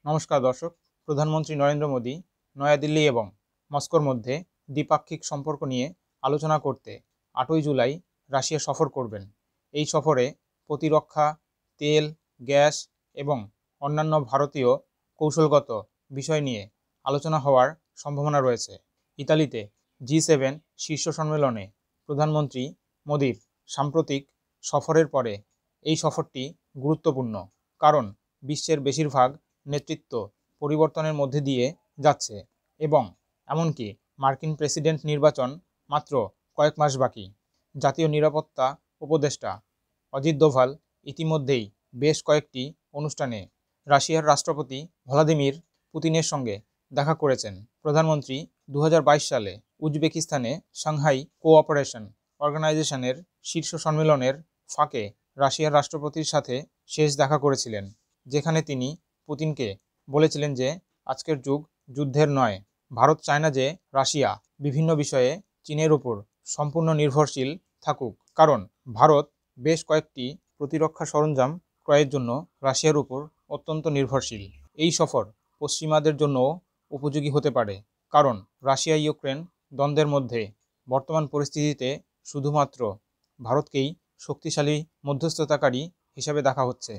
নমস্কার দর্শক। প্রধানমন্ত্রী নরেন্দ্র মোদী নয়াদিল্লি এবং মস্কোর মধ্যে দ্বিপাক্ষিক সম্পর্ক নিয়ে আলোচনা করতে 8ই জুলাই রাশিয়া সফর করবেন। এই সফরে প্রতিরক্ষা, তেল, গ্যাস এবং অন্যান্য ভারতীয় কৌশলগত বিষয় নিয়ে আলোচনা হওয়ার সম্ভাবনা রয়েছে। ইতালিতে G7 শীর্ষ সম্মেলনে প্রধানমন্ত্রী মোদীর সাম্প্রতিক সফরের পরে এই সফরটি গুরুত্বপূর্ণ, কারণ বিশ্বের বেশিরভাগ নেতৃত্ব পরিবর্তনের মধ্যে দিয়ে যাচ্ছে এবং এমনকি মার্কিন প্রেসিডেন্ট নির্বাচন মাত্র কয়েক মাস বাকি। জাতীয় নিরাপত্তা উপদেষ্টা অজিত দোভাল ইতিমধ্যেই বেশ কয়েকটি অনুষ্ঠানে রাশিয়ার রাষ্ট্রপতি ভ্লাদিমির পুতিনের সঙ্গে দেখা করেছেন। প্রধানমন্ত্রী 2022 সালে উজবেকিস্তানে সাংহাই কোঅপারেশন অর্গানাইজেশনের শীর্ষ সম্মেলনের ফাঁকে রাশিয়ার রাষ্ট্রপতির সাথে শেষ দেখা করেছিলেন, যেখানে তিনি পুতিনকে বলেছিলেন যে আজকের যুগ যুদ্ধের নয়। ভারত চায় না যে রাশিয়া বিভিন্ন বিষয়ে চীনের উপর সম্পূর্ণ নির্ভরশীল থাকুক, কারণ ভারত বেশ কয়েকটি প্রতিরক্ষা সরঞ্জাম ক্রয়ের জন্য রাশিয়ার উপর অত্যন্ত নির্ভরশীল। এই সফর পশ্চিমাদের জন্যও উপযোগী হতে পারে, কারণ রাশিয়া ইউক্রেন দ্বন্দ্বের মধ্যে বর্তমান পরিস্থিতিতে শুধুমাত্র ভারতকেই শক্তিশালী মধ্যস্থতাকারী হিসাবে দেখা হচ্ছে।